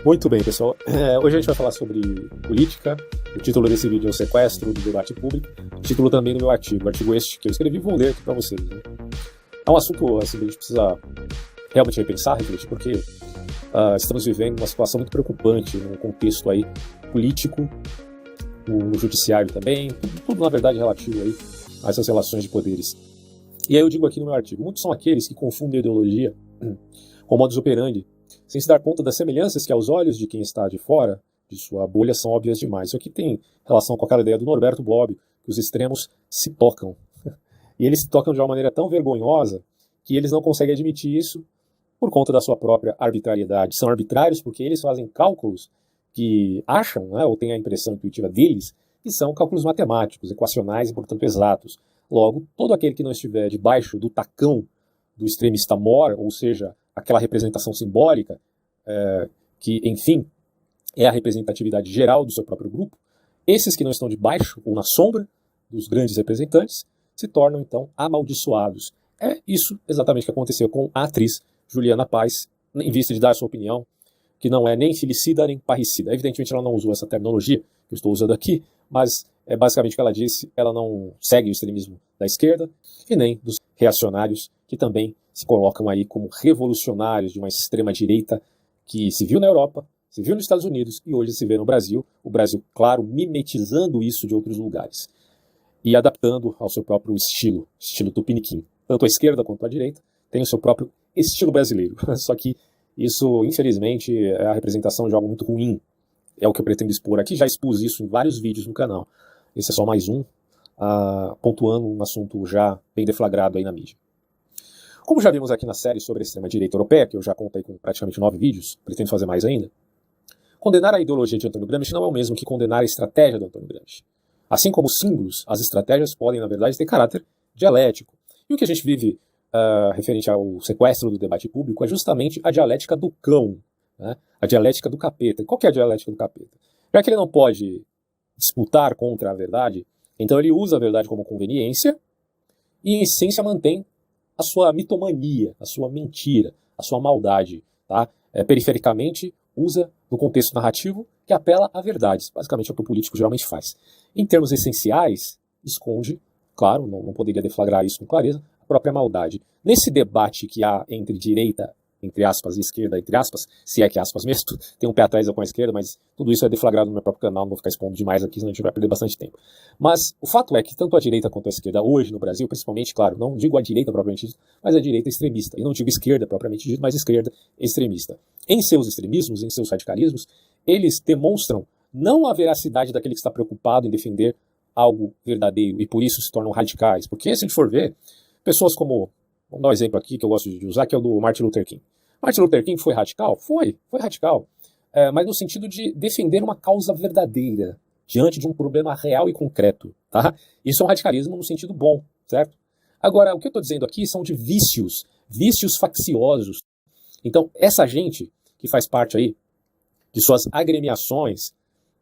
Muito bem, pessoal. Hoje a gente vai falar sobre política. O título desse vídeo é O Sequestro do Debate Público. O título também do meu artigo. Artigo este que eu escrevi, vou ler aqui para vocês. Né? É um assunto assim, que a gente precisa realmente repensar, refletir, porque estamos vivendo uma situação muito preocupante no contexto aí político, no judiciário também, tudo na verdade relativo aí a essas relações de poderes. E aí eu digo aqui no meu artigo, muitos são aqueles que confundem ideologia com modus operandi, sem se dar conta das semelhanças que aos olhos de quem está de fora de sua bolha são óbvias demais. Isso aqui tem relação com aquela ideia do Norberto Bobbio, que os extremos se tocam. E eles se tocam de uma maneira tão vergonhosa que eles não conseguem admitir isso por conta da sua própria arbitrariedade. São arbitrários porque eles fazem cálculos que acham, né, ou têm a impressão intuitiva deles, que são cálculos matemáticos, equacionais e, portanto, exatos. Logo, todo aquele que não estiver debaixo do tacão do extremista mor, ou seja, aquela representação simbólica, que, enfim, é a representatividade geral do seu próprio grupo, esses que não estão debaixo ou na sombra dos grandes representantes se tornam, então, amaldiçoados. É isso exatamente que aconteceu com a atriz Juliana Paz, em vista de dar sua opinião, que não é nem filicida nem parricida. Evidentemente ela não usou essa terminologia que eu estou usando aqui, mas é basicamente o que ela disse, ela não segue o extremismo da esquerda e nem dos reacionários, que também se colocam aí como revolucionários de uma extrema-direita que se viu na Europa, se viu nos Estados Unidos e hoje se vê no Brasil. O Brasil, claro, mimetizando isso de outros lugares e adaptando ao seu próprio estilo tupiniquim. Tanto a esquerda quanto a direita tem o seu próprio estilo brasileiro. Só que isso, infelizmente, é a representação de algo muito ruim. É o que eu pretendo expor aqui. Já expus isso em vários vídeos no canal. Esse é só mais um, pontuando um assunto já bem deflagrado aí na mídia. Como já vimos aqui na série sobre a extrema-direita europeia, que eu já contei com praticamente 9 vídeos, pretendo fazer mais ainda, condenar a ideologia de Antônio Gramsci não é o mesmo que condenar a estratégia do Antônio Gramsci. Assim como os símbolos, as estratégias podem, na verdade, ter caráter dialético. E o que a gente vive referente ao sequestro do debate público é justamente a dialética do cão, né? A dialética do capeta. Qual que é a dialética do capeta? Já que ele não pode disputar contra a verdade, então ele usa a verdade como conveniência e, em essência, mantém a sua mitomania, a sua mentira, a sua maldade. Tá? Perifericamente, usa no contexto narrativo que apela a verdades. Basicamente é o que o político geralmente faz. Em termos essenciais, esconde, claro, não poderia deflagrar isso com clareza, a própria maldade. Nesse debate que há entre direita, entre aspas, e esquerda, entre aspas, se é que aspas mesmo, tem um pé atrás com a esquerda, mas tudo isso é deflagrado no meu próprio canal, não vou ficar expondo demais aqui, senão a gente vai perder bastante tempo. Mas o fato é que tanto a direita quanto a esquerda hoje no Brasil, principalmente, claro, não digo a direita propriamente dita, mas a direita extremista, e não digo esquerda propriamente dita, mas esquerda extremista. Em seus extremismos, em seus radicalismos, eles demonstram não a veracidade daquele que está preocupado em defender algo verdadeiro, e por isso se tornam radicais, porque se a gente for ver, pessoas como, vamos dar um exemplo aqui que eu gosto de usar, que é o do Martin Luther King. Martin Luther King foi radical? Foi radical. Mas no sentido de defender uma causa verdadeira, diante de um problema real e concreto. Tá? Isso é um radicalismo no sentido bom, certo? Agora, o que eu estou dizendo aqui são de vícios facciosos. Então, essa gente que faz parte aí de suas agremiações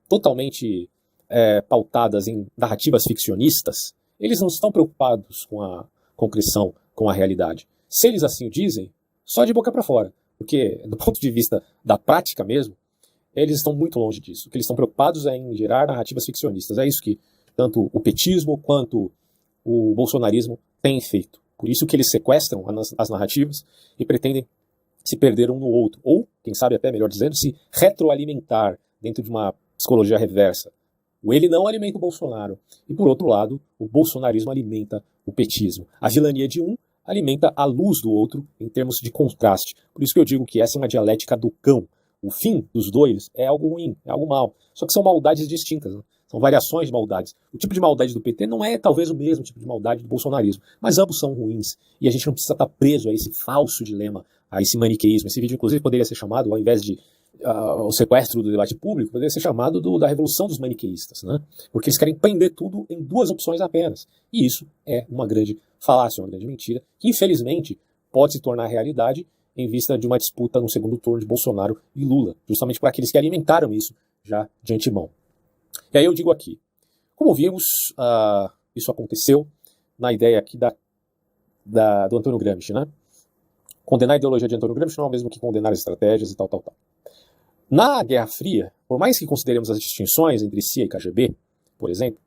totalmente pautadas em narrativas ficcionistas, eles não estão preocupados com a concreção, com a realidade. Se eles assim o dizem, só de boca para fora, porque do ponto de vista da prática mesmo, eles estão muito longe disso. O que eles estão preocupados é em gerar narrativas ficcionistas. É isso que tanto o petismo quanto o bolsonarismo têm feito. Por isso que eles sequestram as narrativas e pretendem se perder um no outro. Ou, quem sabe até, melhor dizendo, se retroalimentar dentro de uma psicologia reversa. Ele não alimenta o Bolsonaro. E, por outro lado, o bolsonarismo alimenta o petismo. A vilania de um alimenta a luz do outro em termos de contraste. Por isso que eu digo que essa é uma dialética do cão. O fim dos dois é algo ruim, é algo mal. Só que são maldades distintas, né? São variações de maldades. O tipo de maldade do PT não é talvez o mesmo tipo de maldade do bolsonarismo, mas ambos são ruins. E a gente não precisa estar preso a esse falso dilema, a esse maniqueísmo. Esse vídeo, inclusive, poderia ser chamado, ao invés de o sequestro do debate público, poderia ser chamado da revolução dos maniqueístas, né? Porque eles querem prender tudo em 2 opções apenas. E isso é uma grande falácia, uma grande mentira, que infelizmente pode se tornar realidade em vista de uma disputa no segundo turno de Bolsonaro e Lula, justamente para aqueles que alimentaram isso já de antemão. E aí eu digo aqui, como vimos, isso aconteceu na ideia aqui do Antônio Gramsci, né? Condenar a ideologia de Antônio Gramsci não é o mesmo que condenar as estratégias e tal. Na Guerra Fria, por mais que consideremos as distinções entre CIA e KGB, por exemplo,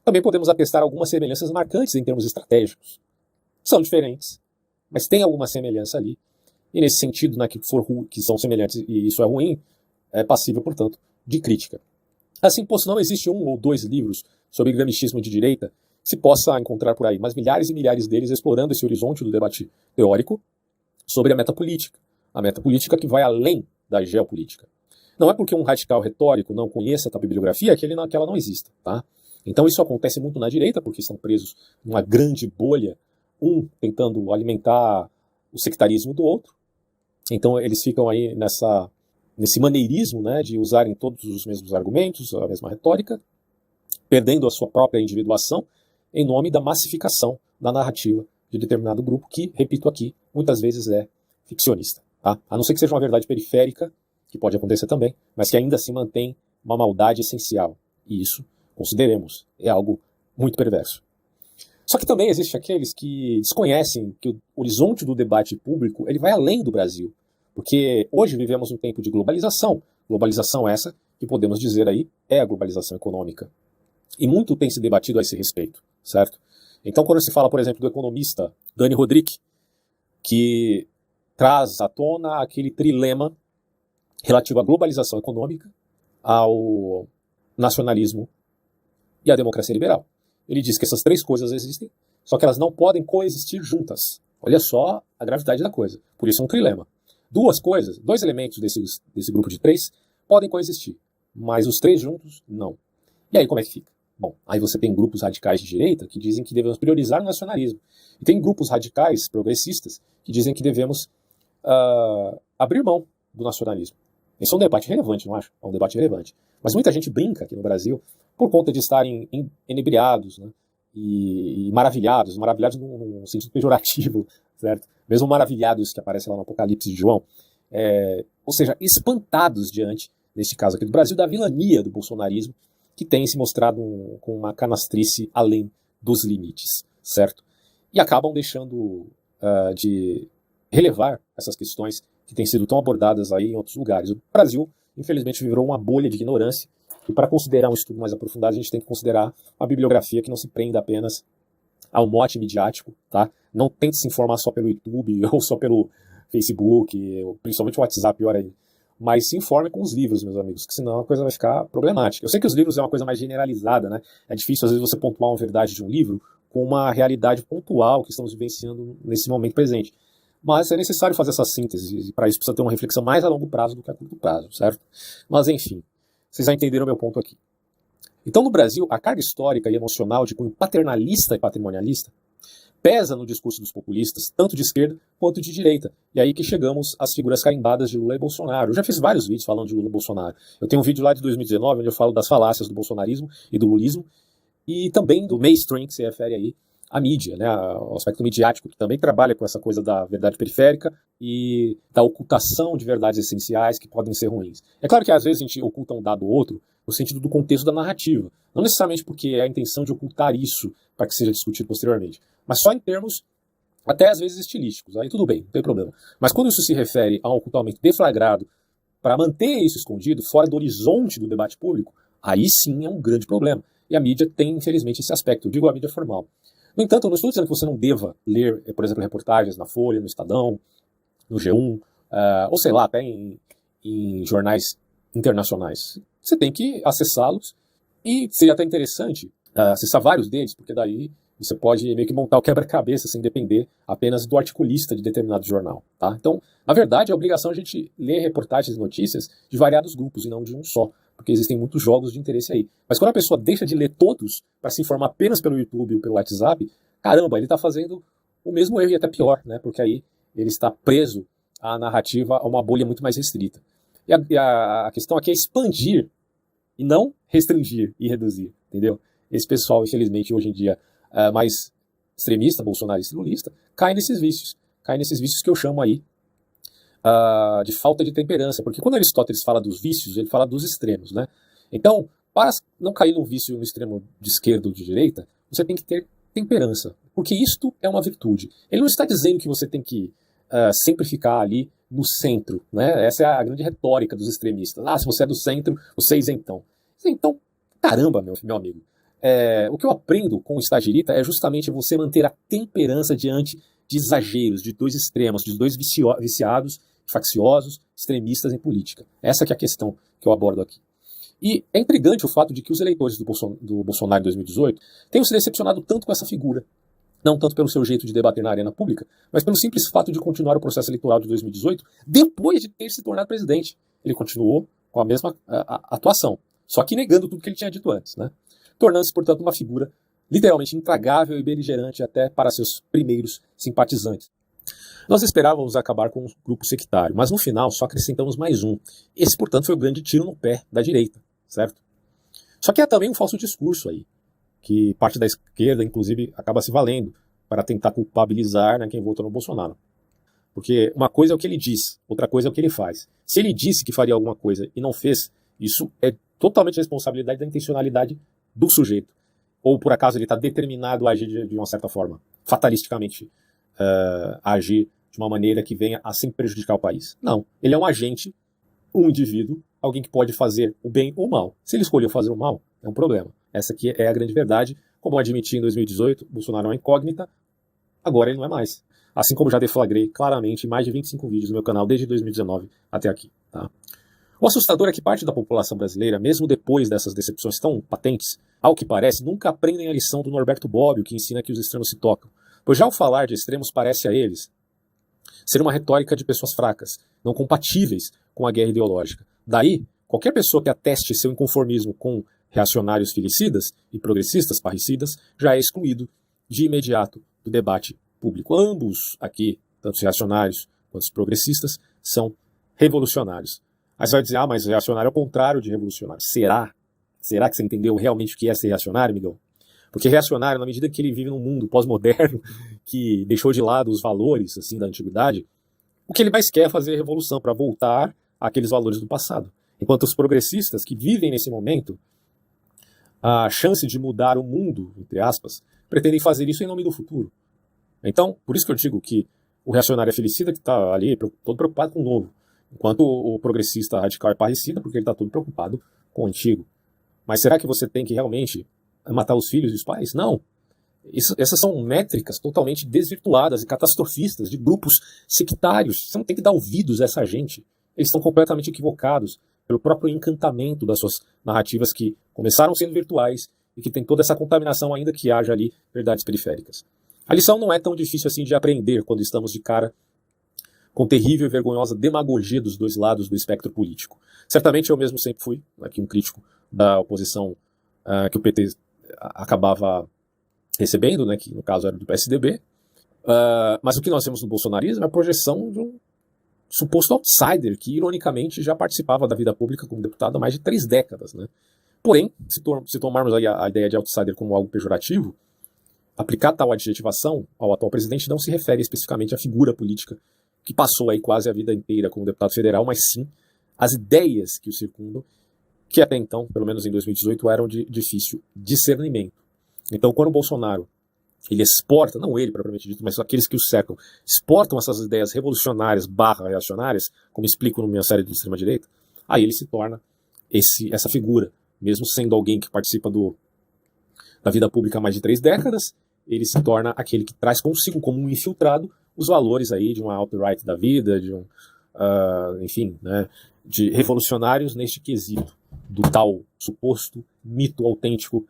também podemos atestar algumas semelhanças marcantes em termos estratégicos. São diferentes, mas tem alguma semelhança ali. E nesse sentido, né, que são semelhantes e isso é ruim, é passível, portanto, de crítica. Assim, posto, não existe um ou dois livros sobre gramscismo de direita que se possa encontrar por aí, mas milhares e milhares deles explorando esse horizonte do debate teórico sobre a metapolítica que vai além da geopolítica. Não é porque um radical retórico não conheça a bibliografia que ela não exista, tá? Então isso acontece muito na direita, porque estão presos numa grande bolha, um tentando alimentar o sectarismo do outro. Então eles ficam aí nesse maneirismo, né, de usarem todos os mesmos argumentos, a mesma retórica, perdendo a sua própria individuação em nome da massificação da narrativa de determinado grupo que, repito aqui, muitas vezes é ficcionista. Tá? A não ser que seja uma verdade periférica, que pode acontecer também, mas que ainda assim mantém uma maldade essencial. E isso, consideremos, é algo muito perverso. Só que também existe aqueles que desconhecem que o horizonte do debate público ele vai além do Brasil. Porque hoje vivemos um tempo de globalização. Globalização essa que podemos dizer aí é a globalização econômica. E muito tem se debatido a esse respeito, certo? Então quando se fala, por exemplo, do economista Dani Rodrik, que traz à tona aquele trilema relativo à globalização econômica, ao nacionalismo e à democracia liberal. Ele diz que essas três coisas existem, só que elas não podem coexistir juntas. Olha só a gravidade da coisa. Por isso é um trilema. Dois elementos desse grupo de três podem coexistir, mas os três juntos, não. E aí como é que fica? Bom, aí você tem grupos radicais de direita que dizem que devemos priorizar o nacionalismo. E tem grupos radicais progressistas que dizem que devemos abrir mão do nacionalismo. Esse é um debate relevante, não acho? É um debate relevante. Mas muita gente brinca aqui no Brasil por conta de estarem enebriados, né? E maravilhados num sentido pejorativo, certo? Mesmo maravilhados que aparece lá no Apocalipse de João. Ou seja, espantados diante, neste caso aqui do Brasil, da vilania do bolsonarismo, que tem se mostrado com uma canastrice além dos limites, certo? E acabam deixando de relevar essas questões que têm sido tão abordadas aí em outros lugares. O Brasil, infelizmente, virou uma bolha de ignorância, e para considerar um estudo mais aprofundado, a gente tem que considerar uma bibliografia que não se prenda apenas ao mote midiático, tá? Não tente se informar só pelo YouTube ou só pelo Facebook, ou principalmente o WhatsApp, pior aí. Mas se informe com os livros, meus amigos, que senão a coisa vai ficar problemática. Eu sei que os livros é uma coisa mais generalizada, né? É difícil, às vezes, você pontuar uma verdade de um livro com uma realidade pontual que estamos vivenciando nesse momento presente. Mas é necessário fazer essa síntese, e para isso precisa ter uma reflexão mais a longo prazo do que a curto prazo, certo? Mas, enfim, vocês já entenderam o meu ponto aqui. Então, no Brasil, a carga histórica e emocional de cunho paternalista e patrimonialista pesa no discurso dos populistas, tanto de esquerda quanto de direita. E aí que chegamos às figuras carimbadas de Lula e Bolsonaro. Eu já fiz vários vídeos falando de Lula e Bolsonaro. Eu tenho um vídeo lá de 2019 onde eu falo das falácias do bolsonarismo e do lulismo, e também do mainstream, que se refere aí à mídia, né, ao aspecto midiático, que também trabalha com essa coisa da verdade periférica e da ocultação de verdades essenciais que podem ser ruins. É claro que às vezes a gente oculta um dado ou outro no sentido do contexto da narrativa, não necessariamente porque é a intenção de ocultar isso para que seja discutido posteriormente, mas só em termos até às vezes estilísticos, aí tudo bem, não tem problema. Mas quando isso se refere a um ocultamento deflagrado para manter isso escondido fora do horizonte do debate público, aí sim é um grande problema. E a mídia tem, infelizmente, esse aspecto. Eu digo a mídia formal. No entanto, eu não estou dizendo que você não deva ler, por exemplo, reportagens na Folha, no Estadão, no G1, ou sei lá, até em jornais internacionais. Você tem que acessá-los e seria até interessante acessar vários deles, porque daí você pode meio que montar o quebra-cabeça sem depender apenas do articulista de determinado jornal. Tá? Então, na verdade, é obrigação a gente ler reportagens e notícias de variados grupos e não de um só, porque existem muitos jogos de interesse aí. Mas quando a pessoa deixa de ler todos para se informar apenas pelo YouTube ou pelo WhatsApp, caramba, ele está fazendo o mesmo erro e até pior, né? Porque aí ele está preso à narrativa, a uma bolha muito mais restrita. E a questão aqui é expandir e não restringir e reduzir, entendeu? Esse pessoal, infelizmente, hoje em dia, mais extremista, bolsonarista e lulista, cai nesses vícios que eu chamo aí de falta de temperança, porque quando Aristóteles fala dos vícios, ele fala dos extremos, né? Então, para não cair num vício no extremo de esquerda ou de direita, você tem que ter temperança, porque isto é uma virtude. Ele não está dizendo que você tem que sempre ficar ali no centro, né? Essa é a grande retórica dos extremistas. Se você é do centro, você é isentão. Isentão, caramba, meu amigo. O que eu aprendo com o Stagirita é justamente você manter a temperança diante de exageros, de dois extremos, de dois viciados, facciosos, extremistas em política. Essa que é a questão que eu abordo aqui. E é intrigante o fato de que os eleitores do Bolsonaro em 2018 tenham se decepcionado tanto com essa figura. Não tanto pelo seu jeito de debater na arena pública, mas pelo simples fato de continuar o processo eleitoral de 2018 depois de ter se tornado presidente. Ele continuou com a mesma atuação, só que negando tudo que ele tinha dito antes, né? Tornando-se, portanto, uma figura literalmente intragável e beligerante até para seus primeiros simpatizantes. Nós esperávamos acabar com um grupo sectário, mas no final só acrescentamos mais um. Esse, portanto, foi o grande tiro no pé da direita, certo? Só que há também um falso discurso aí, que parte da esquerda, inclusive, acaba se valendo para tentar culpabilizar, né, quem votou no Bolsonaro. Porque uma coisa é o que ele diz, outra coisa é o que ele faz. Se ele disse que faria alguma coisa e não fez, isso é totalmente responsabilidade da intencionalidade do sujeito. Ou por acaso ele está determinado a agir de uma certa forma, fatalisticamente, a agir de uma maneira que venha a sempre prejudicar o país. Não, ele é um agente, um indivíduo, alguém que pode fazer o bem ou o mal. Se ele escolheu fazer o mal, é um problema. Essa aqui é a grande verdade. Como eu admiti em 2018, Bolsonaro é uma incógnita, agora ele não é mais. Assim como já deflagrei claramente em mais de 25 vídeos no meu canal desde 2019 até aqui. Tá? O assustador é que parte da população brasileira, mesmo depois dessas decepções tão patentes, ao que parece, nunca aprendem a lição do Norberto Bobbio, que ensina que os extremos se tocam. Pois já ao falar de extremos parece a eles ser uma retórica de pessoas fracas, não compatíveis com a guerra ideológica. Daí, qualquer pessoa que ateste seu inconformismo com reacionários filicidas e progressistas parricidas já é excluído de imediato do debate público. Ambos aqui, tanto os reacionários quanto os progressistas, são revolucionários. Aí você vai dizer, mas reacionário é o contrário de revolucionário. Será? Será que você entendeu realmente o que é ser reacionário, amigão? Porque reacionário, na medida que ele vive num mundo pós-moderno, que deixou de lado os valores assim, da antiguidade, o que ele mais quer é fazer revolução, para voltar àqueles valores do passado. Enquanto os progressistas, que vivem nesse momento, a chance de mudar o mundo, entre aspas, pretendem fazer isso em nome do futuro. Então, por isso que eu digo que o reacionário é felicida, que está ali todo preocupado com o novo, enquanto o progressista radical é parricida, porque ele está todo preocupado com o antigo. Mas será que você tem que realmente matar os filhos e os pais? Não. Essas são métricas totalmente desvirtuadas e catastrofistas de grupos sectários. Você não tem que dar ouvidos a essa gente. Eles estão completamente equivocados pelo próprio encantamento das suas narrativas que começaram sendo virtuais e que tem toda essa contaminação ainda que haja ali verdades periféricas. A lição não é tão difícil assim de aprender quando estamos de cara com terrível e vergonhosa demagogia dos dois lados do espectro político. Certamente eu mesmo sempre fui aqui um crítico da oposição que o PT acabava recebendo, né, que no caso era do PSDB, mas o que nós temos no bolsonarismo é a projeção de um suposto outsider que, ironicamente, já participava da vida pública como deputado há mais de 3 décadas. Né? Porém, se tomarmos aí a ideia de outsider como algo pejorativo, aplicar tal adjetivação ao atual presidente não se refere especificamente à figura política que passou aí quase a vida inteira como deputado federal, mas sim às ideias que o circundam, que até então, pelo menos em 2018, eram de difícil discernimento. Então, quando o Bolsonaro ele exporta, não ele propriamente dito, mas aqueles que o cercam, exportam essas ideias revolucionárias /reacionárias, como explico na minha série de extrema-direita, aí ele se torna essa figura, mesmo sendo alguém que participa da vida pública há mais de 3 décadas, ele se torna aquele que traz consigo como um infiltrado os valores aí de uma alt-right da vida, de enfim, né, de revolucionários neste quesito, do tal suposto mito autêntico.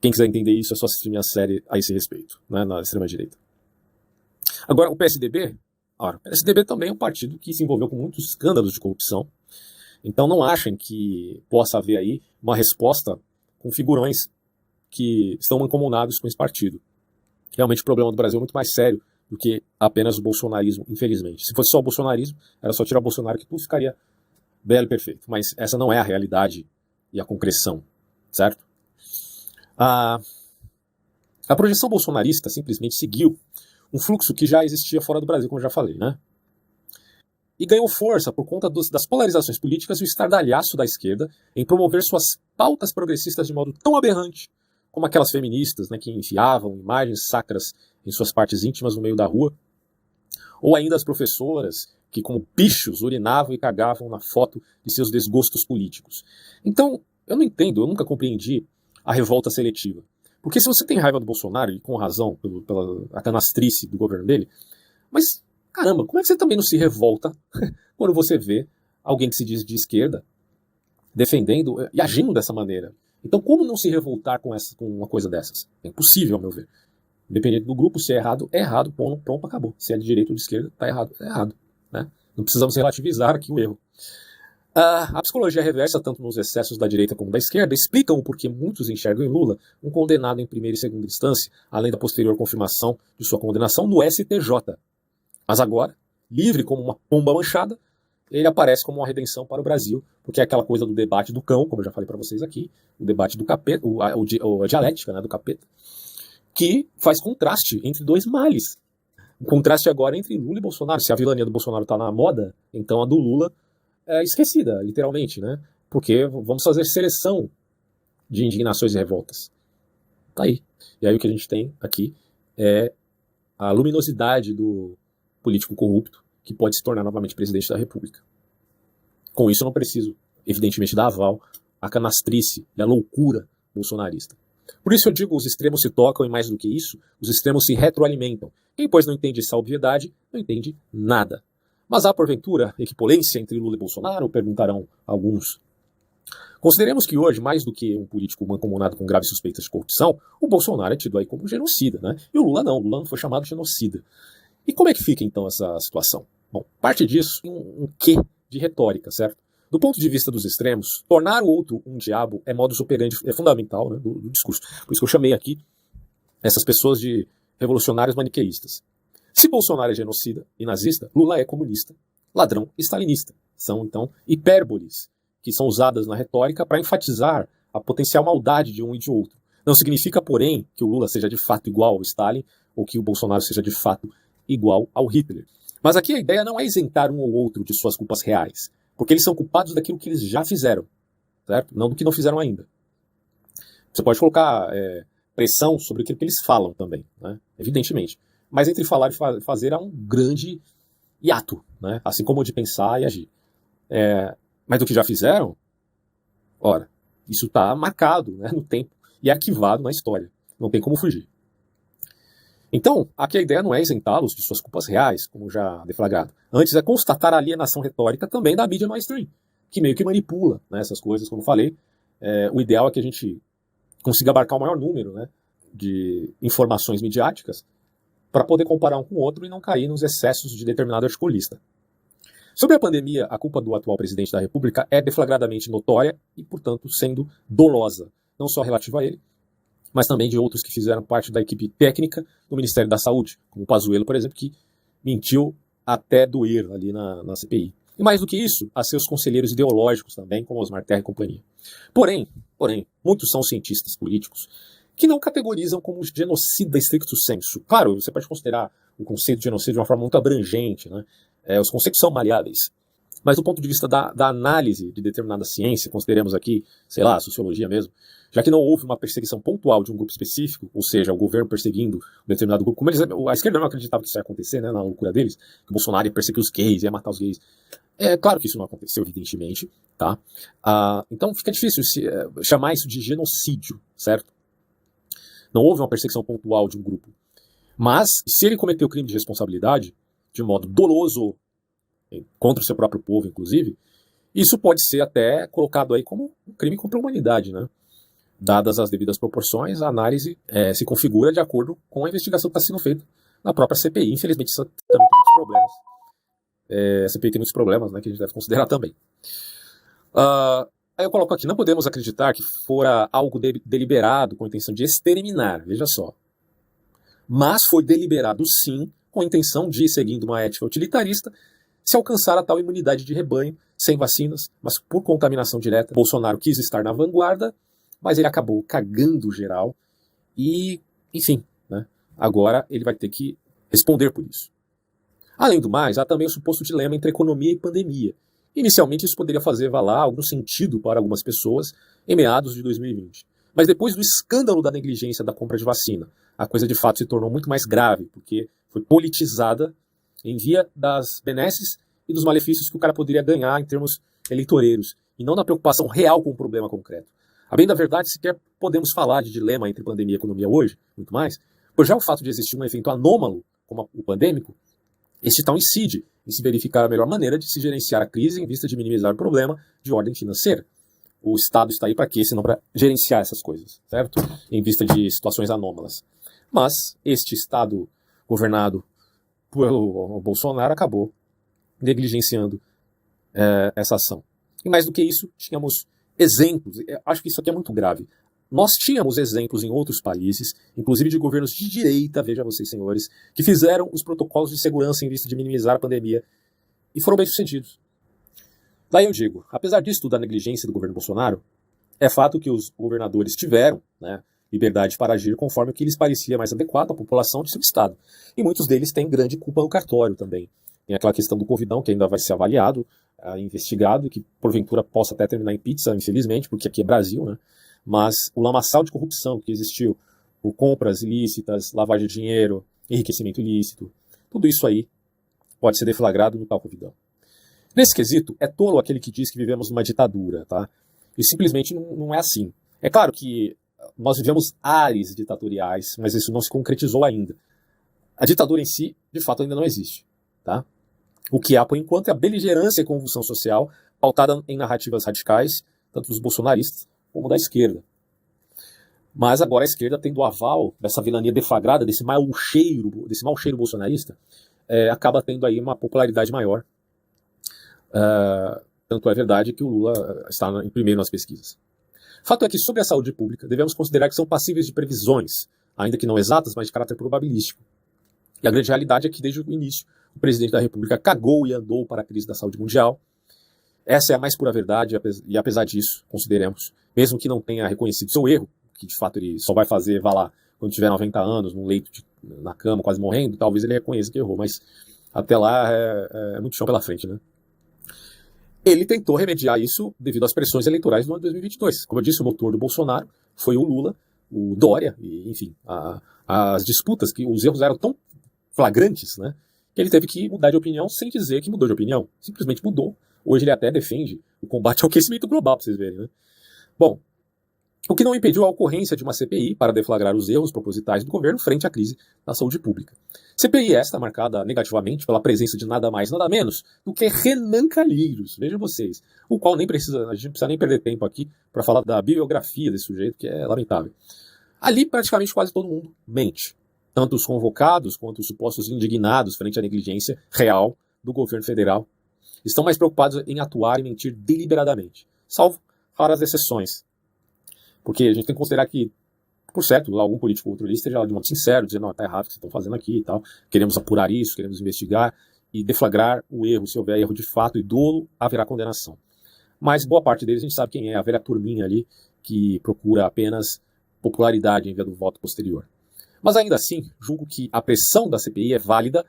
Quem quiser entender isso é só assistir minha série a esse respeito, né, na extrema-direita. Agora, o PSDB também é um partido que se envolveu com muitos escândalos de corrupção, então não achem que possa haver aí uma resposta com figurões que estão mancomunados com esse partido. Realmente o problema do Brasil é muito mais sério do que apenas o bolsonarismo, infelizmente. Se fosse só o bolsonarismo, era só tirar o Bolsonaro que tudo ficaria belo e perfeito. Mas essa não é a realidade e a concreção, certo? A projeção bolsonarista simplesmente seguiu um fluxo que já existia fora do Brasil, como eu já falei, né? E ganhou força por conta das polarizações políticas e o estardalhaço da esquerda em promover suas pautas progressistas de modo tão aberrante como aquelas feministas, né, que enfiavam imagens sacras em suas partes íntimas no meio da rua, Ou ainda as professoras que, como bichos, urinavam e cagavam na foto de seus desgostos políticos. Então, eu não entendo, eu nunca compreendi a revolta seletiva. Porque se você tem raiva do Bolsonaro, e com razão, pela a canastrice do governo dele, mas, caramba, como é que você também não se revolta quando você vê alguém que se diz de esquerda defendendo e agindo dessa maneira? Então, como não se revoltar com uma coisa dessas? É impossível, ao meu ver. Independente do grupo, se é errado, pronto, acabou. Se é de direita ou de esquerda, tá errado, é errado. Né? Não precisamos relativizar aqui o erro. A psicologia reversa, tanto nos excessos da direita como da esquerda, explicam o porquê muitos enxergam em Lula um condenado em primeira e segunda instância, além da posterior confirmação de sua condenação no STJ. Mas agora, livre como uma pomba manchada, ele aparece como uma redenção para o Brasil, porque é aquela coisa do debate do cão, como eu já falei para vocês aqui, o debate do capeta, a dialética, né, do capeta, que faz contraste entre dois males. O contraste agora entre Lula e Bolsonaro. Se a vilania do Bolsonaro está na moda, então a do Lula é esquecida, literalmente, né? Porque vamos fazer seleção de indignações e revoltas. Tá aí. E aí o que a gente tem aqui é a luminosidade do político corrupto que pode se tornar novamente presidente da República. Com isso eu não preciso, evidentemente, dar aval à canastrice e à loucura bolsonarista. Por isso eu digo, os extremos se tocam e mais do que isso, os extremos se retroalimentam. Quem, pois, não entende essa obviedade, não entende nada. Mas há, porventura, equipolência entre Lula e Bolsonaro? Perguntarão alguns. Consideremos que hoje, mais do que um político mancomunado com graves suspeitas de corrupção, o Bolsonaro é tido aí como genocida, né? E o Lula não foi chamado de genocida. E como é que fica, então, essa situação? Bom, parte disso em um quê de retórica, certo? Do ponto de vista dos extremos, tornar o outro um diabo é modus operandi, é fundamental, né, do discurso. Por isso que eu chamei aqui essas pessoas de revolucionários maniqueístas. Se Bolsonaro é genocida e nazista, Lula é comunista, ladrão e stalinista. São, então, hipérboles que são usadas na retórica para enfatizar a potencial maldade de um e de outro. Não significa, porém, que o Lula seja de fato igual ao Stalin ou que o Bolsonaro seja de fato igual ao Hitler. Mas aqui a ideia não é isentar um ou outro de suas culpas reais, porque eles são culpados daquilo que eles já fizeram, certo? Não do que não fizeram ainda. Você pode colocar pressão sobre aquilo que eles falam também, né? Evidentemente. Mas entre falar e fazer há um grande hiato, né? Assim como o de pensar e agir. Mas do que já fizeram, ora, isso está marcado, né, no tempo e arquivado na história. Não tem como fugir. Então, aqui a ideia não é isentá-los de suas culpas reais, como já deflagrado. Antes é constatar a alienação retórica também da mídia mainstream, que meio que manipula, né, essas coisas, como eu falei. O ideal é que a gente consiga abarcar o maior número, né, de informações midiáticas para poder comparar um com o outro e não cair nos excessos de determinado articulista. Sobre a pandemia, a culpa do atual presidente da República é deflagradamente notória e, portanto, sendo dolosa, não só relativa a ele, mas também de outros que fizeram parte da equipe técnica do Ministério da Saúde, como o Pazuello, por exemplo, que mentiu até doer ali na CPI. E mais do que isso, a seus conselheiros ideológicos também, como Osmar Terra e companhia. Porém, muitos são cientistas políticos que não categorizam como genocida estricto sensu. Claro, você pode considerar o conceito de genocídio de uma forma muito abrangente, né? Os conceitos são maleáveis. Mas do ponto de vista da análise de determinada ciência, consideremos aqui, sei lá, a sociologia mesmo, já que não houve uma perseguição pontual de um grupo específico, ou seja, o governo perseguindo um determinado grupo, como a esquerda não acreditava que isso ia acontecer, né, na loucura deles, que o Bolsonaro ia perseguir os gays, ia matar os gays. É claro que isso não aconteceu, evidentemente, tá? Então fica difícil chamar isso de genocídio, certo? Não houve uma perseguição pontual de um grupo. Mas, se ele cometeu crime de responsabilidade, de modo doloso, contra o seu próprio povo, inclusive, isso pode ser até colocado aí como um crime contra a humanidade, né? Dadas as devidas proporções, a análise se configura de acordo com a investigação que está sendo feita na própria CPI. Infelizmente, isso também tem muitos problemas. A CPI tem muitos problemas, né, que a gente deve considerar também. Aí eu coloco aqui, não podemos acreditar que fora algo deliberado com a intenção de exterminar, veja só. Mas foi deliberado sim, com a intenção de, seguindo uma ética utilitarista, se alcançar a tal imunidade de rebanho, sem vacinas, mas por contaminação direta. Bolsonaro quis estar na vanguarda, mas ele acabou cagando geral e, enfim, né, agora ele vai ter que responder por isso. Além do mais, há também o suposto dilema entre economia e pandemia. Inicialmente isso poderia fazer valer algum sentido para algumas pessoas em meados de 2020. Mas depois do escândalo da negligência da compra de vacina, a coisa de fato se tornou muito mais grave, porque foi politizada em via das benesses e dos malefícios que o cara poderia ganhar em termos eleitoreiros, e não na preocupação real com o problema concreto. A bem da verdade, sequer podemos falar de dilema entre pandemia e economia hoje, muito mais, pois já o fato de existir um evento anômalo, como o pandêmico, este tal incide em se verificar a melhor maneira de se gerenciar a crise em vista de minimizar o problema de ordem financeira. O Estado está aí para quê? Senão para gerenciar essas coisas, certo? Em vista de situações anômalas. Mas este Estado governado pelo Bolsonaro acabou negligenciando essa ação. E mais do que isso, tínhamos exemplos. Acho que isso aqui é muito grave. Nós tínhamos exemplos em outros países, inclusive de governos de direita, veja vocês, senhores, que fizeram os protocolos de segurança em vista de minimizar a pandemia e foram bem-sucedidos. Daí eu digo, apesar disso da negligência do governo Bolsonaro, é fato que os governadores tiveram, né, liberdade para agir conforme o que lhes parecia mais adequado à população de seu estado. E muitos deles têm grande culpa no cartório também. Tem aquela questão do Covidão, que ainda vai ser avaliado, investigado, e que porventura possa até terminar em pizza, infelizmente, porque aqui é Brasil, né? Mas o lamaçal de corrupção que existiu por compras ilícitas, lavagem de dinheiro, enriquecimento ilícito, tudo isso aí pode ser deflagrado no tal Covidão. Nesse quesito, é tolo aquele que diz que vivemos numa ditadura, tá? E simplesmente não é assim. É claro que nós vivemos ares ditatoriais, mas isso não se concretizou ainda. A ditadura em si, de fato, ainda não existe, tá? O que há, por enquanto, é a beligerância e convulsão social pautada em narrativas radicais, tanto dos bolsonaristas como da esquerda. Mas agora a esquerda, tendo o aval dessa vilania deflagrada, desse mau cheiro bolsonarista, acaba tendo aí uma popularidade maior. Tanto é verdade que o Lula está em primeiro nas pesquisas. Fato é que, sobre a saúde pública, devemos considerar que são passíveis de previsões, ainda que não exatas, mas de caráter probabilístico. E a grande realidade é que, desde o início, o presidente da República cagou e andou para a crise da saúde mundial. Essa é a mais pura verdade, e apesar disso, consideremos, mesmo que não tenha reconhecido seu erro, que de fato ele só vai fazer, vá lá, quando tiver 90 anos, num leito na cama, quase morrendo, talvez ele reconheça que errou, mas até lá é muito chão pela frente, né? Ele tentou remediar isso devido às pressões eleitorais do ano de 2022. Como eu disse, o motor do Bolsonaro foi o Lula, o Dória, e, enfim, as disputas, que os erros eram tão flagrantes, né, que ele teve que mudar de opinião sem dizer que mudou de opinião. Simplesmente mudou. Hoje ele até defende o combate ao aquecimento global, para vocês verem, né? Bom, o que não impediu a ocorrência de uma CPI para deflagrar os erros propositais do governo frente à crise da saúde pública. CPI esta marcada negativamente pela presença de nada mais, nada menos do que Renan Calheiros, vejam vocês, o qual a gente não precisa nem perder tempo aqui para falar da biografia desse sujeito, que é lamentável. Ali praticamente quase todo mundo mente, tanto os convocados quanto os supostos indignados frente à negligência real do governo federal estão mais preocupados em atuar e mentir deliberadamente, salvo raras exceções. Porque a gente tem que considerar que, por certo, algum político ou outro ali esteja lá de modo sincero, dizendo, não, tá errado o que vocês estão fazendo aqui e tal, queremos apurar isso, queremos investigar e deflagrar o erro. Se houver erro de fato e dolo, haverá condenação. Mas boa parte deles a gente sabe quem é, a velha turminha ali, que procura apenas popularidade em vez do voto posterior. Mas ainda assim, julgo que a pressão da CPI é válida,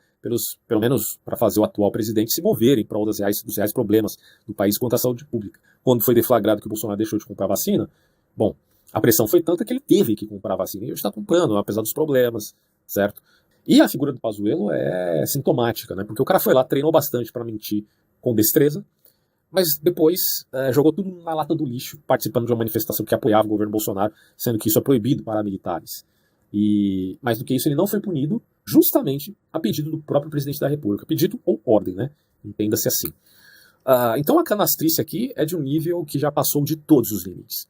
pelo menos para fazer o atual presidente se mover em prol dos reais problemas do país quanto à saúde pública. Quando foi deflagrado que o Bolsonaro deixou de comprar vacina, bom, a pressão foi tanta que ele teve que comprar vacina. E hoje está comprando, apesar dos problemas, certo? E a figura do Pazuello é sintomática, né? Porque o cara foi lá, treinou bastante para mentir com destreza, mas depois jogou tudo na lata do lixo, participando de uma manifestação que apoiava o governo Bolsonaro, sendo que isso é proibido para militares. E mais do que isso, ele não foi punido justamente a pedido do próprio presidente da República. Pedido ou ordem, né? Entenda-se assim. Então a canastrice aqui é de um nível que já passou de todos os limites.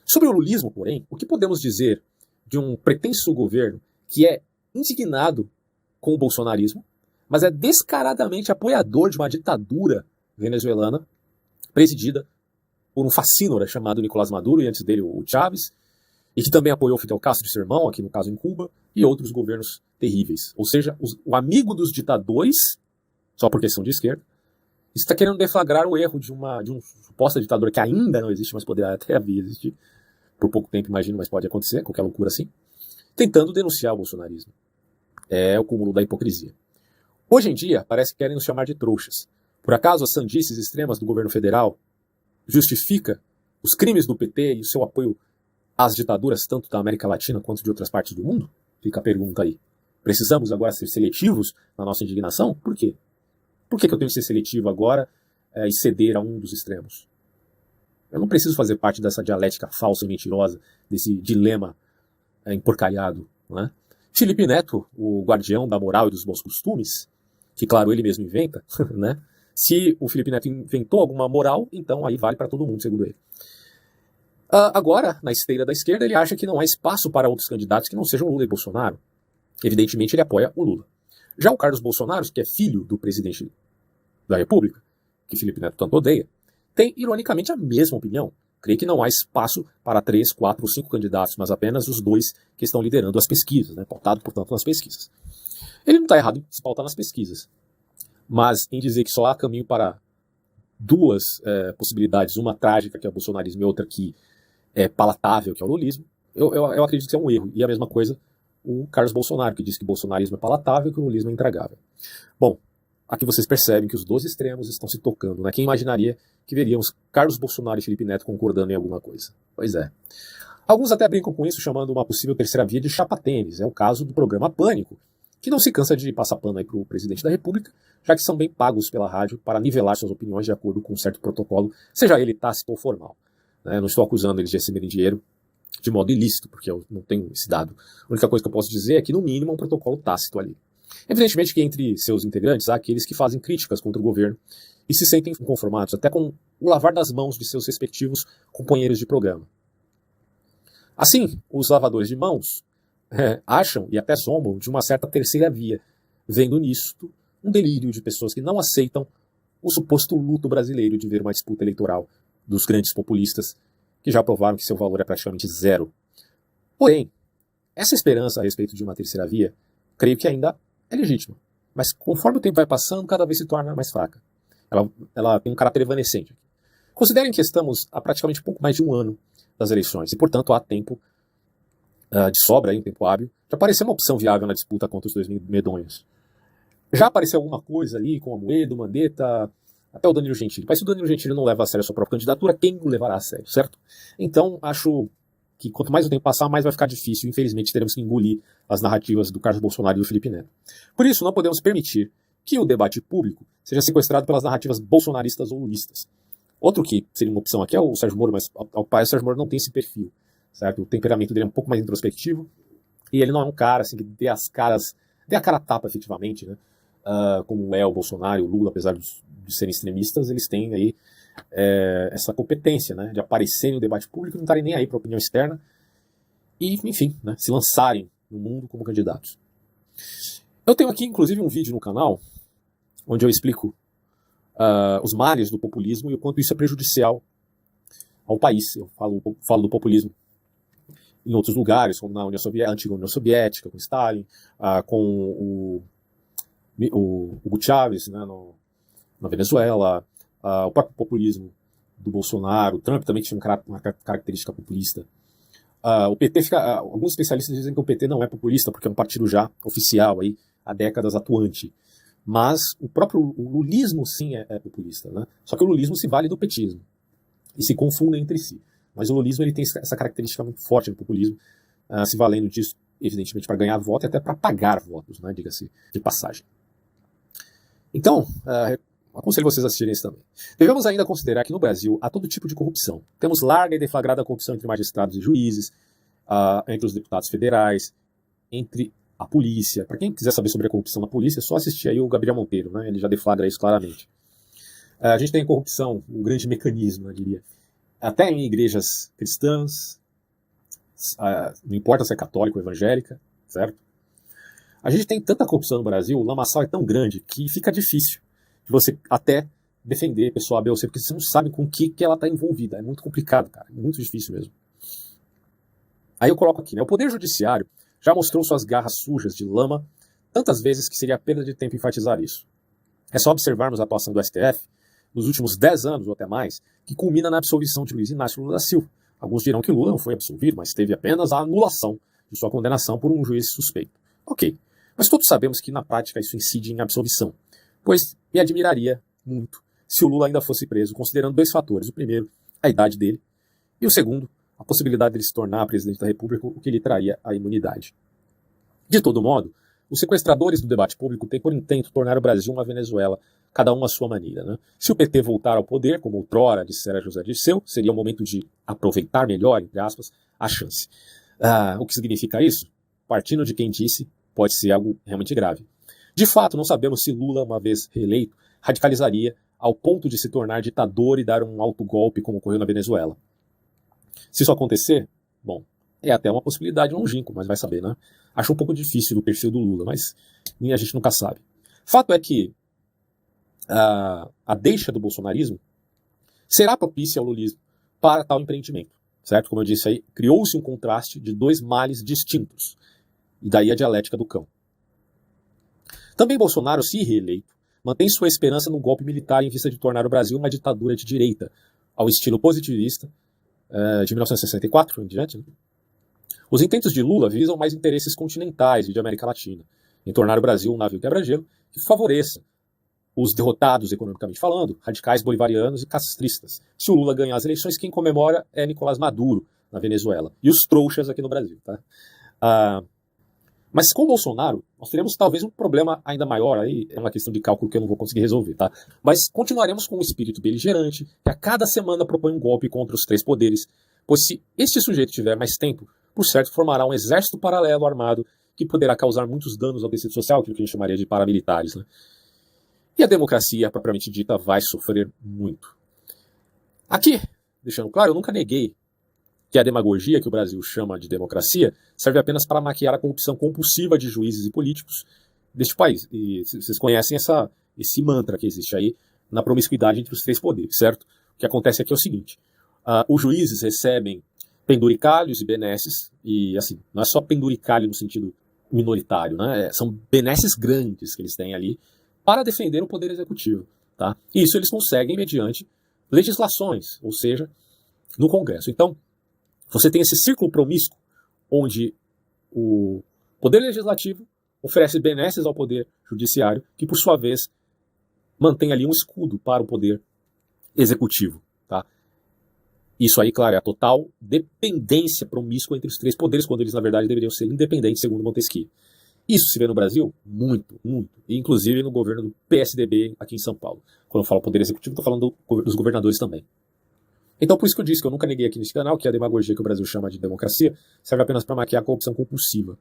Sobre o lulismo, porém, o que podemos dizer de um pretenso governo que é indignado com o bolsonarismo, mas é descaradamente apoiador de uma ditadura venezuelana presidida por um facínora chamado Nicolás Maduro, e antes dele o Chávez, e que também apoiou Fidel Castro de seu irmão, aqui no caso em Cuba, e outros governos terríveis. Ou seja, o amigo dos ditadores, só porque são de esquerda, está querendo deflagrar o erro de uma suposta ditadura que ainda não existe, mas poderá até vir existir, por pouco tempo, imagino, mas pode acontecer, qualquer loucura assim, tentando denunciar o bolsonarismo. É o cúmulo da hipocrisia. Hoje em dia, parece que querem nos chamar de trouxas. Por acaso as sandices extremas do governo federal justifica os crimes do PT e o seu apoio às ditaduras, tanto da América Latina quanto de outras partes do mundo? Fica a pergunta aí. Precisamos agora ser seletivos na nossa indignação? Por quê? Por que eu tenho que ser seletivo agora e ceder a um dos extremos? Eu não preciso fazer parte dessa dialética falsa e mentirosa, desse dilema emporcalhado. Né? Felipe Neto, o guardião da moral e dos bons costumes, que, claro, ele mesmo inventa, né? Se o Felipe Neto inventou alguma moral, então aí vale para todo mundo, segundo ele. Agora, na esteira da esquerda, ele acha que não há espaço para outros candidatos que não sejam Lula e Bolsonaro. Evidentemente, ele apoia o Lula. Já o Carlos Bolsonaro, que é filho do presidente da República, que Felipe Neto tanto odeia, tem, ironicamente, a mesma opinião. Crê que não há espaço para 3, 4 ou 5 candidatos, mas apenas os 2 que estão liderando as pesquisas, né? Pautado, portanto, nas pesquisas. Ele não está errado em se pautar nas pesquisas, mas em dizer que só há caminho para 2 possibilidades, uma trágica, que é o bolsonarismo, e outra que é palatável, que é o lulismo, eu acredito que é um erro. E a mesma coisa o Carlos Bolsonaro, que diz que o bolsonarismo é palatável e que o lulismo é intragável. Bom, aqui vocês percebem que os 2 extremos estão se tocando, né? Quem imaginaria que veríamos Carlos Bolsonaro e Felipe Neto concordando em alguma coisa? Pois é. Alguns até brincam com isso, chamando uma possível terceira via de chapa-tênis. É o caso do programa Pânico, que não se cansa de passar pano aí para o presidente da República, já que são bem pagos pela rádio para nivelar suas opiniões de acordo com um certo protocolo, seja ele tácito ou formal. Não estou acusando eles de receberem dinheiro de modo ilícito, porque eu não tenho esse dado. A única coisa que eu posso dizer é que, no mínimo, é um protocolo tácito ali. Evidentemente que entre seus integrantes há aqueles que fazem críticas contra o governo e se sentem inconformados até com o lavar das mãos de seus respectivos companheiros de programa. Assim, os lavadores de mãos acham e até zombam de uma certa terceira via, vendo nisto um delírio de pessoas que não aceitam o suposto luto brasileiro de ver uma disputa eleitoral dos grandes populistas que já provaram que seu valor é praticamente zero. Porém, essa esperança a respeito de uma terceira via, creio que ainda é legítima, mas conforme o tempo vai passando, cada vez se torna mais fraca. Ela tem um caráter evanescente. Considerem que estamos há praticamente pouco mais de um ano das eleições, e portanto há tempo de sobra, um tempo hábil, de aparecer uma opção viável na disputa contra os 2 medonhos. Já apareceu alguma coisa ali com a Amoedo, o Mandetta, até o Danilo Gentili. Mas se o Danilo Gentili não leva a sério a sua própria candidatura, quem o levará a sério, certo? Então, acho que quanto mais o tempo passar, mais vai ficar difícil. Infelizmente, teremos que engolir as narrativas do Carlos Bolsonaro e do Felipe Neto. Por isso, não podemos permitir que o debate público seja sequestrado pelas narrativas bolsonaristas ou lulistas. Outro que seria uma opção aqui é o Sérgio Moro, mas ao parecer o Sérgio Moro não tem esse perfil, certo? O temperamento dele é um pouco mais introspectivo e ele não é um cara assim, que dê a cara a tapa efetivamente, né? Como é o Bolsonaro e o Lula, apesar de serem extremistas, eles têm aí essa competência, né, de aparecerem no debate público e não estarem nem aí para a opinião externa e, enfim, né, se lançarem no mundo como candidatos. Eu tenho aqui, inclusive, um vídeo no canal onde eu explico os males do populismo e o quanto isso é prejudicial ao país. Eu falo do populismo em outros lugares, como na antiga União Soviética, com Stalin, com o Hugo Chávez, né, na Venezuela, o próprio populismo do Bolsonaro, o Trump também tinha uma característica populista. O PT alguns especialistas dizem que o PT não é populista porque é um partido já oficial aí há décadas atuante. Mas o próprio lulismo sim é populista, né? Só que o lulismo se vale do petismo e se confundem entre si. Mas o lulismo ele tem essa característica muito forte do populismo, se valendo disso, evidentemente, para ganhar voto e até para pagar votos, né? Diga-se de passagem. Então, aconselho vocês a assistirem isso também. Devemos ainda considerar que no Brasil há todo tipo de corrupção. Temos larga e deflagrada corrupção entre magistrados e juízes, entre os deputados federais, entre a polícia. Para quem quiser saber sobre a corrupção na polícia, é só assistir aí o Gabriel Monteiro, né? Ele já deflagra isso claramente. A gente tem corrupção, um grande mecanismo, eu diria, até em igrejas cristãs, não importa se é católica ou evangélica, certo? A gente tem tanta corrupção no Brasil, o lamaçal é tão grande que fica difícil de você até defender a pessoa A, B ou C, porque você não sabe com o que ela está envolvida. É muito complicado, cara. É muito difícil mesmo. Aí eu coloco aqui, né? O Poder Judiciário já mostrou suas garras sujas de lama tantas vezes que seria perda de tempo enfatizar isso. É só observarmos a atuação do STF nos últimos 10 anos ou até mais, que culmina na absolvição de Luiz Inácio Lula da Silva. Alguns dirão que Lula não foi absolvido, mas teve apenas a anulação de sua condenação por um juiz suspeito. Ok, mas todos sabemos que na prática isso incide em absolvição, pois me admiraria muito se o Lula ainda fosse preso, considerando 2 fatores. O primeiro, a idade dele, e o segundo, a possibilidade de ele se tornar presidente da República, o que lhe traria a imunidade. De todo modo, Os sequestradores do debate público têm por intento tornar o Brasil uma Venezuela, cada um à sua maneira, né? Se o PT voltar ao poder, como outrora dissera José Dirceu, seria o momento de aproveitar melhor, entre aspas, a chance. O que significa isso? Partindo de quem disse, pode ser algo realmente grave. De fato, não sabemos se Lula, uma vez reeleito, radicalizaria ao ponto de se tornar ditador e dar um autogolpe como ocorreu na Venezuela. Se isso acontecer, bom, é até uma possibilidade longínqua, mas vai saber, né? Acho um pouco difícil o perfil do Lula, mas a gente nunca sabe. Fato é que a deixa do bolsonarismo será propícia ao lulismo para tal empreendimento, certo? Como eu disse aí, criou-se um contraste de dois males distintos, e daí a dialética do cão. Também Bolsonaro, se reeleito, mantém sua esperança no golpe militar em vista de tornar o Brasil uma ditadura de direita, ao estilo positivista de 1964 em diante. Né? Os intentos de Lula visam mais interesses continentais e de América Latina, em tornar o Brasil um navio quebra-gelo que favoreça os derrotados, economicamente falando, radicais bolivarianos e castristas. Se o Lula ganhar as eleições, quem comemora é Nicolás Maduro, na Venezuela, e os trouxas aqui no Brasil. Tá? Mas com o Bolsonaro, nós teremos talvez um problema ainda maior, aí é uma questão de cálculo que eu não vou conseguir resolver, tá? Mas continuaremos com um espírito beligerante, que a cada semana propõe um golpe contra os três poderes, pois se este sujeito tiver mais tempo, por certo formará um exército paralelo armado que poderá causar muitos danos ao tecido social, aquilo que a gente chamaria de paramilitares, né? E a democracia, propriamente dita, vai sofrer muito. Aqui, deixando claro, eu nunca neguei que a demagogia que o Brasil chama de democracia serve apenas para maquiar a corrupção compulsiva de juízes e políticos deste país. E vocês conhecem esse mantra que existe aí na promiscuidade entre os três poderes, certo? O que acontece aqui é o seguinte, os juízes recebem penduricalhos e benesses, e assim, não é só penduricalho no sentido minoritário, né? São benesses grandes que eles têm ali para defender o poder executivo. Tá? E isso eles conseguem mediante legislações, ou seja, no Congresso. Então, você tem esse círculo promíscuo onde o poder legislativo oferece benesses ao poder judiciário, que por sua vez mantém ali um escudo para o poder executivo. Tá? Isso aí, claro, é a total dependência promíscua entre os três poderes, quando eles na verdade deveriam ser independentes, segundo Montesquieu. Isso se vê no Brasil muito, muito, inclusive no governo do PSDB aqui em São Paulo. Quando eu falo poder executivo, estou falando dos governadores também. Então, por isso que eu disse que eu nunca neguei aqui nesse canal que a demagogia que o Brasil chama de democracia serve apenas para maquiar a corrupção compulsiva.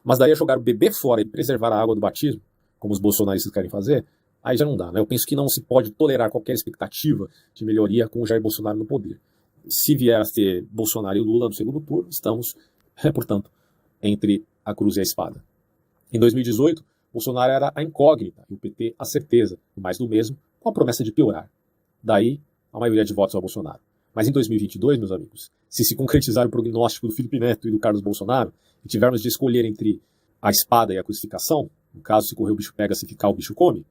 Mas daí a jogar o bebê fora e preservar a água do batismo, como os bolsonaristas querem fazer, aí já não dá, né? Eu penso que não se pode tolerar qualquer expectativa de melhoria com o Jair Bolsonaro no poder. Se vier a ter Bolsonaro e Lula no segundo turno, estamos, portanto, entre a cruz e a espada. Em 2018, Bolsonaro era a incógnita e o PT a certeza, o mais do mesmo, com a promessa de piorar. Daí, a maioria de votos ao Bolsonaro. Mas em 2022, meus amigos, se concretizar o prognóstico do Felipe Neto e do Carlos Bolsonaro, e tivermos de escolher entre a espada e a crucificação, no caso, se correr o bicho pega, se ficar o bicho come,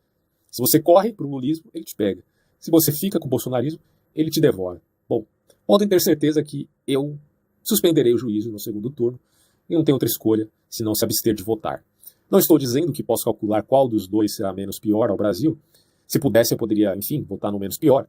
se você corre para o lulismo, ele te pega. Se você fica com o bolsonarismo, ele te devora. Bom, podem ter certeza que eu suspenderei o juízo no segundo turno e não tenho outra escolha senão se abster de votar. Não estou dizendo que posso calcular qual dos dois será menos pior ao Brasil. Se pudesse, eu poderia, enfim, votar no menos pior.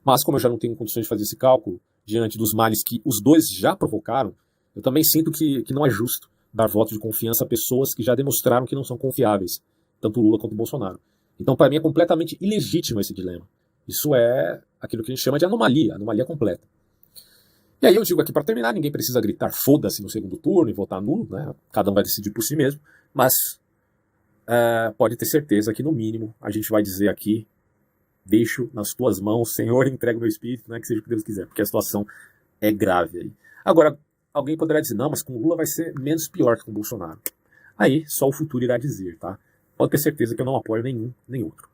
Mas como eu já não tenho condições de fazer esse cálculo, diante dos males que os dois já provocaram, eu também sinto que não é justo dar voto de confiança a pessoas que já demonstraram que não são confiáveis, tanto Lula quanto Bolsonaro. Então, para mim, é completamente ilegítimo esse dilema. Isso é aquilo que a gente chama de anomalia completa. E aí eu digo aqui para terminar, ninguém precisa gritar foda-se no segundo turno e votar nulo, né? Cada um vai decidir por si mesmo, mas pode ter certeza que no mínimo a gente vai dizer aqui, deixo nas tuas mãos, Senhor, entrega o meu espírito, né? Que seja o que Deus quiser, porque a situação é grave aí. Agora, alguém poderá dizer, não, mas com o Lula vai ser menos pior que com o Bolsonaro. Aí, só o futuro irá dizer, tá? Pode ter certeza que eu não apoio nenhum nem outro.